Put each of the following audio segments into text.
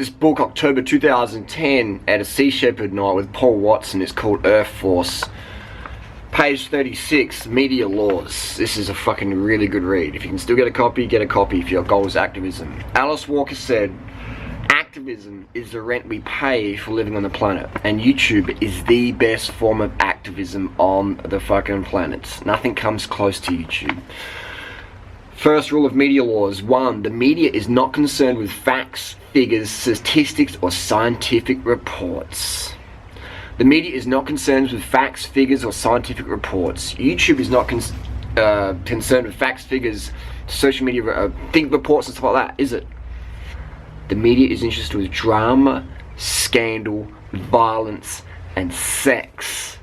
this book October 2010 at a Sea Shepherd night with Paul Watson. It's called Earth Force. Page 36, Media Laws. This is a fucking really good read. If you can still get a copy, get a copy if your goal is activism. Alice Walker said, activism is the rent we pay for living on the planet. And YouTube is the best form of activism on the fucking planet. Nothing comes close to YouTube. First rule of media laws. 1. The media is not concerned with facts, figures, statistics, or scientific reports. The media is not concerned with facts, figures, or scientific reports. YouTube is not concerned with facts, figures, social media, reports and stuff like that, is it? The media is interested with drama, scandal, violence, and sex.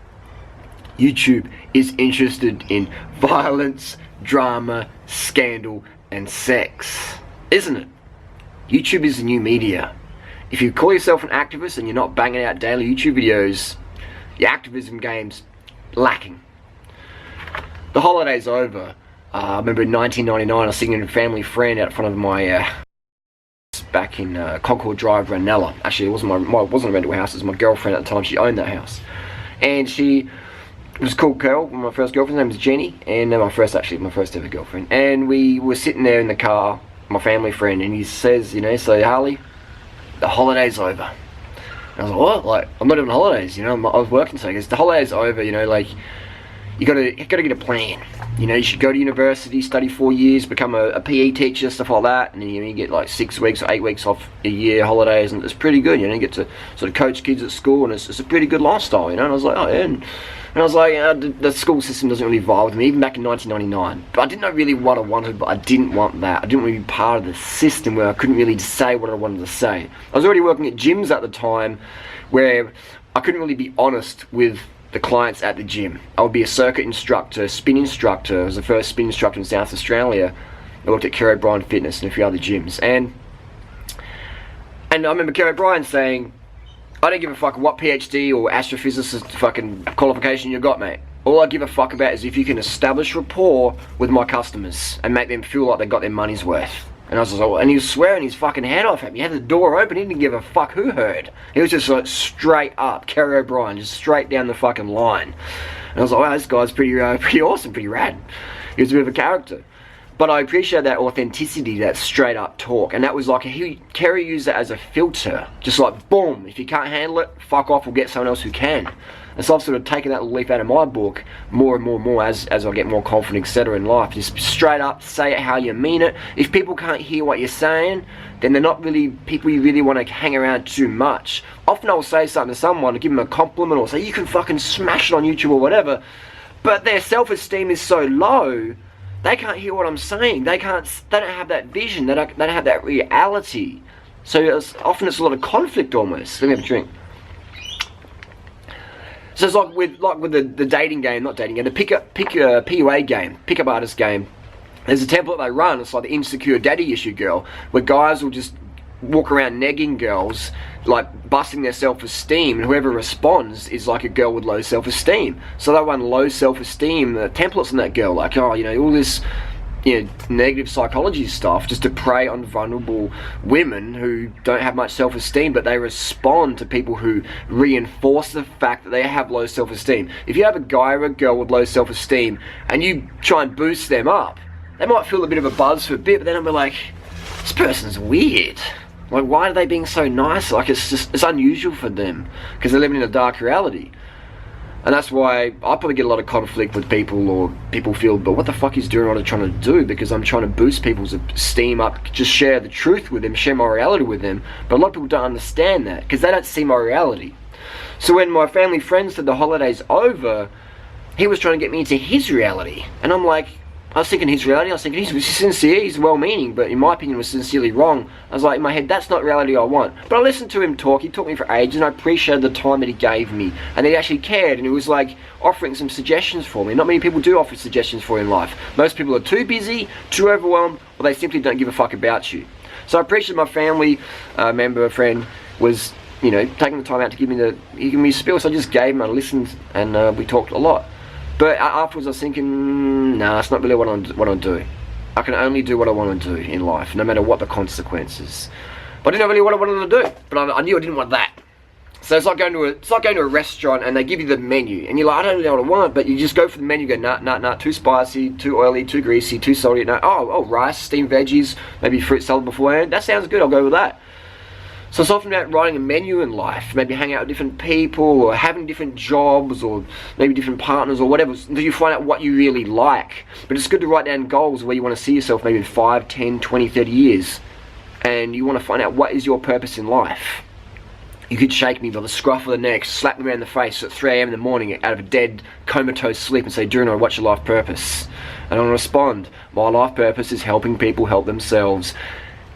YouTube is interested in violence, drama, scandal, and sex. Isn't it? YouTube is the new media. If you call yourself an activist and you're not banging out daily YouTube videos, your activism game's lacking. The holiday's over. I remember in 1999 I was sitting in a family friend out front of my back in Concord Drive, Ranella. Actually, it wasn't wasn't a rental house, it was my girlfriend at the time. She owned that house. And she was a cool girl. My first girlfriend's name was Jenny, and my first ever girlfriend. And we were sitting there in the car, my family friend, and he says, you know, so Harley, the holiday's over. And I was like, what? Like, I'm not even on holidays, you know, I was working, so he goes, the holiday's over, you know, like, you gotta get a plan. You know, you should go to university, study 4 years, become a PE teacher, stuff like that, and then you get like 6 weeks or 8 weeks off a year holidays, and it's pretty good, you know, you get to sort of coach kids at school, and it's a pretty good lifestyle, you know. And I was like, oh yeah. And I was like, the school system doesn't really vibe with me, even back in 1999. But I didn't know really what I wanted, but I didn't want that. I didn't want to be part of the system where I couldn't really say what I wanted to say. I was already working at gyms at the time where I couldn't really be honest with the clients at the gym. I would be a circuit instructor, spin instructor. I was the first spin instructor in South Australia. I worked at Kerry O'Brien Fitness and a few other gyms. And I remember Kerry O'Brien saying, I don't give a fuck what PhD or astrophysicist fucking qualification you got, mate. All I give a fuck about is if you can establish rapport with my customers and make them feel like they got their money's worth. And I was like, and he was swearing his fucking head off at me. He had the door open, he didn't give a fuck who heard. He was just like straight up, Kerry O'Brien, just straight down the fucking line. And I was like, wow, this guy's pretty awesome, pretty rad. He was a bit of a character. But I appreciate that authenticity, that straight up talk. And that was like, Kerry used it as a filter. Just like, boom, if you can't handle it, fuck off, we'll get someone else who can. And so I've sort of taken that leaf out of my book more and more as I get more confident, etc. in life. Just straight up, say it how you mean it. If people can't hear what you're saying, then they're not really people you really want to hang around too much. Often I'll say something to someone, to give them a compliment, or say, you can fucking smash it on YouTube or whatever. But their self-esteem is so low, they can't hear what I'm saying. They don't have that vision. They don't have that reality. So often it's a lot of conflict almost. Let me have a drink. So it's like with the dating game, not dating game, the PUA game, pickup artist game. There's a template they run. It's like the insecure daddy issue girl, where guys will just walk around negging girls, like busting their self-esteem, and whoever responds is like a girl with low self-esteem. So they run low self-esteem templates on that girl, like, oh, you know, all this, you know, negative psychology stuff, just to prey on vulnerable women who don't have much self-esteem, but they respond to people who reinforce the fact that they have low self-esteem. If you have a guy or a girl with low self-esteem and you try and boost them up, they might feel a bit of a buzz for a bit, but then I'll be like, this person's weird. Like, why are they being so nice? Like, it's unusual for them because they're living in a dark reality. And that's why I probably get a lot of conflict with people, or people feel, but what the fuck is doing what I'm trying to do? Because I'm trying to boost people's esteem up, just share the truth with them, share my reality with them. But a lot of people don't understand that because they don't see my reality. So when my family friend said the holiday's over, he was trying to get me into his reality. And I'm like, I was thinking his reality, I was thinking he's sincere, he's well-meaning, but in my opinion was sincerely wrong. I was like, in my head, that's not reality I want. But I listened to him talk, he taught me for ages, and I appreciated the time that he gave me. And he actually cared, and he was like offering some suggestions for me. Not many people do offer suggestions for you in life. Most people are too busy, too overwhelmed, or they simply don't give a fuck about you. So I appreciate my family member, friend, was, you know, taking the time out to give me a spiel. So I just gave him, I listened, and we talked a lot. But afterwards I was thinking, nah, that's not really what I'm doing. I can only do what I want to do in life, no matter what the consequences. But I didn't know really what I wanted to do. But I knew I didn't want that. So it's like going to a restaurant and they give you the menu and you're like, I don't really know what I want, but you just go for the menu, go nah, too spicy, too oily, too greasy, too salty, no, oh, rice, steamed veggies, maybe fruit salad beforehand, that sounds good, I'll go with that. So it's often about writing a menu in life, maybe hanging out with different people or having different jobs or maybe different partners or whatever, until you find out what you really like. But it's good to write down goals where you want to see yourself maybe in 5, 10, 20, 30 years, and you want to find out what is your purpose in life. You could shake me by the scruff of the neck, slap me around the face at 3 AM in the morning out of a dead, comatose sleep and say, Bruno, what's your life purpose? And I'm going to respond, my life purpose is helping people help themselves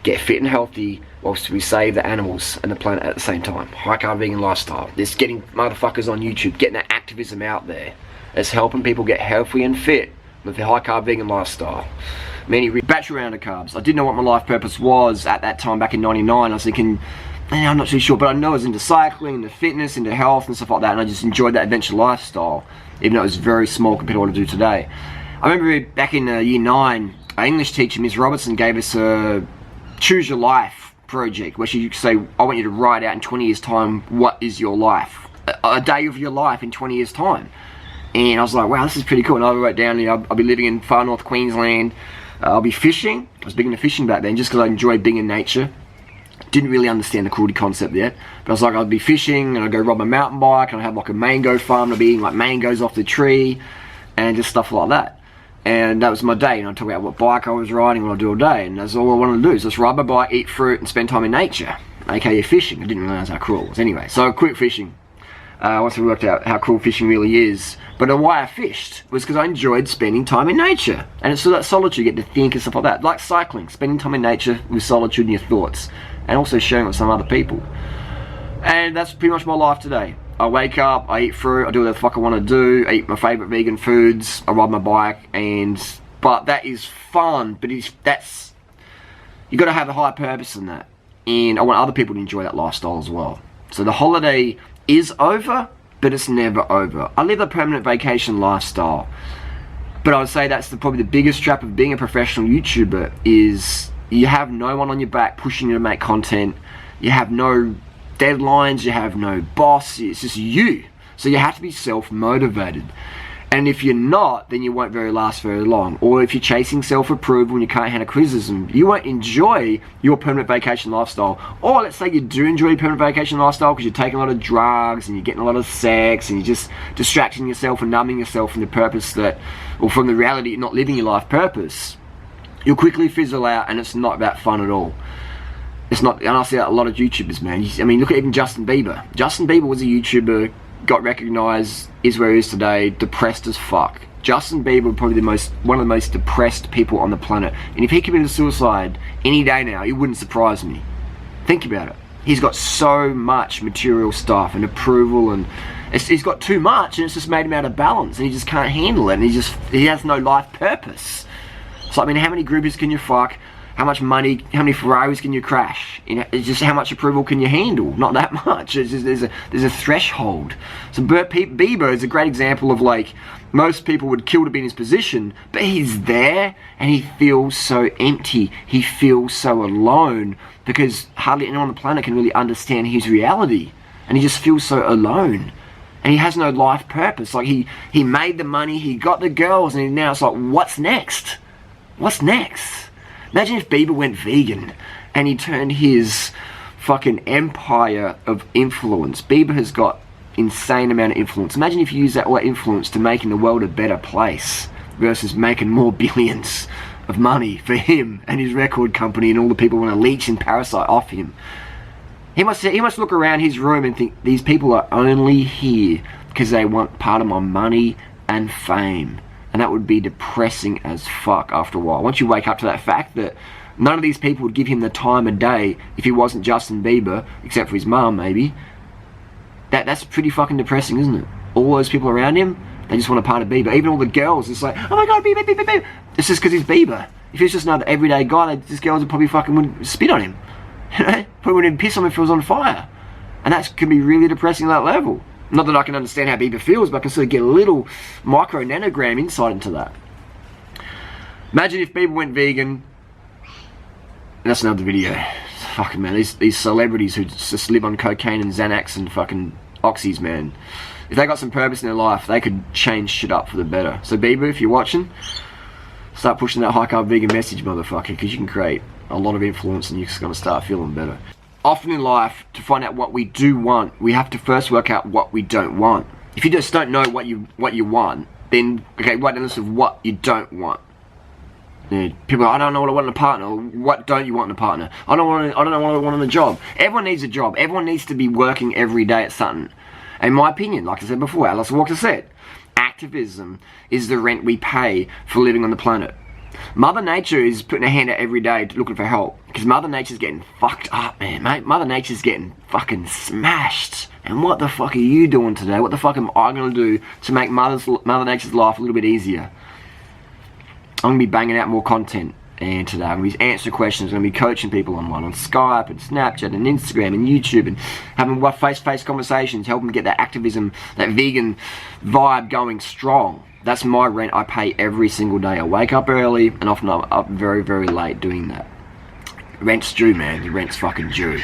get fit and healthy whilst we save the animals and the planet at the same time. High carb vegan lifestyle. It's getting motherfuckers on YouTube, getting that activism out there. It's helping people get healthy and fit with the high carb vegan lifestyle. Many battery round of carbs. I didn't know what my life purpose was at that time back in 99. I was thinking, I'm not too sure, but I know I was into cycling, into fitness, into health and stuff like that, and I just enjoyed that adventure lifestyle, even though it was very small compared to what I do today. I remember back in year 9, our English teacher, Ms. Robertson, gave us a Choose Your Life project, where she could say, I want you to write out in 20 years' time, what is your life? A day of your life in 20 years' time. And I was like, wow, this is pretty cool. And I wrote down, I'll be living in far north Queensland, I'll be fishing. I was big into fishing back then, just because I enjoyed being in nature. Didn't really understand the cruelty concept yet, but I was like, I'd be fishing and I'd go ride my mountain bike and I'd have like a mango farm, I'd be eating like mangoes off the tree and just stuff like that. And that was my day, and I'd talk about what bike I was riding, what I'd do all day, and that's all I wanted to do, is just ride my bike, eat fruit and spend time in nature, aka fishing. I didn't realize how cruel it was. Anyway, so I quit fishing once I worked out how cruel fishing really is. But why I fished was because I enjoyed spending time in nature, and it's so that solitude, you get to think and stuff like that, like cycling, spending time in nature with solitude in your thoughts, and also sharing with some other people. And that's pretty much my life today. I wake up, I eat fruit, I do whatever the fuck I want to do, I eat my favourite vegan foods, I ride my bike, but that is fun, but you got to have a high purpose in that. And I want other people to enjoy that lifestyle as well. So the holiday is over, but it's never over. I live a permanent vacation lifestyle, but I would say that's probably the biggest trap of being a professional YouTuber, is you have no one on your back pushing you to make content. You have no deadlines, you have no boss, it's just you. So you have to be self-motivated. And if you're not, then you won't last very long. Or if you're chasing self-approval and you can't handle criticism, you won't enjoy your permanent vacation lifestyle. Or let's say you do enjoy your permanent vacation lifestyle because you're taking a lot of drugs and you're getting a lot of sex and you're just distracting yourself and numbing yourself from the purpose or from the reality of not living your life purpose. You'll quickly fizzle out, and it's not that fun at all. It's not, and I see that a lot of YouTubers, man. I mean, look at even Justin Bieber. Justin Bieber was a YouTuber, got recognized, is where he is today, depressed as fuck. Justin Bieber was probably one of the most depressed people on the planet. And if he committed suicide any day now, it wouldn't surprise me. Think about it. He's got so much material stuff and approval, and he's got too much, and it's just made him out of balance, and he just can't handle it, and he has no life purpose. So I mean, how many groupies can you fuck? How much money, how many Ferraris can you crash? You know, it's just how much approval can you handle? Not that much. It's just, there's a threshold. So Bieber is a great example of, like, most people would kill to be in his position, but he's there and he feels so empty. He feels so alone because hardly anyone on the planet can really understand his reality, and he just feels so alone. And he has no life purpose. Like, he made the money, he got the girls, and now it's like, what's next? What's next? Imagine if Bieber went vegan and he turned his fucking empire of influence. Bieber has got insane amount of influence. Imagine if you use all that influence to making the world a better place versus making more billions of money for him and his record company and all the people who want to leech and parasite off him. He must look around his room and think, these people are only here because they want part of my money and fame. And that would be depressing as fuck after a while. Once you wake up to that fact that none of these people would give him the time of day if he wasn't Justin Bieber, except for his mum maybe, that's pretty fucking depressing, isn't it? All those people around him, they just want a part of Bieber. Even all the girls, it's like, oh my god, Bieber, Bieber, Bieber. It's just because he's Bieber. If he's just another everyday guy, these girls would probably fucking would spit on him. You know? Probably wouldn't piss on him if he was on fire. And that can be really depressing at that level. Not that I can understand how Bieber feels, but I can sort of get a little micro nanogram insight into that. Imagine if Bieber went vegan. And that's another video. fucking man, these celebrities who just live on cocaine and Xanax and fucking oxys, man. If they got some purpose in their life, they could change shit up for the better. So Bieber, if you're watching, start pushing that high carb vegan message, motherfucker, because you can create a lot of influence and you're just gonna start feeling better. Often in life, to find out what we do want, we have to first work out what we don't want. If you just don't know what you want, then okay, write a list of what you don't want. Yeah, people, I don't know what I want in a partner. What don't you want in a partner? I don't know what I want in a job. Everyone needs a job. Everyone needs to be working every day at something. In my opinion, like I said before, Alice Walker said, activism is the rent we pay for living on the planet. Mother Nature is putting a hand out every day looking for help, because Mother Nature's getting fucked up, man, mate. Mother Nature's getting fucking smashed. And what the fuck are you doing today? What the fuck am I gonna do to make Mother Nature's life a little bit easier? I'm going to be banging out more content, and today I'm going to be answering questions. I'm going to be coaching people on Skype and Snapchat and Instagram and YouTube, and having face-to-face conversations, helping get that activism, that vegan vibe going strong. That's my rent I pay every single day. I wake up early, and often I'm up very, very late doing that. Rent's due, man. Your rent's fucking due.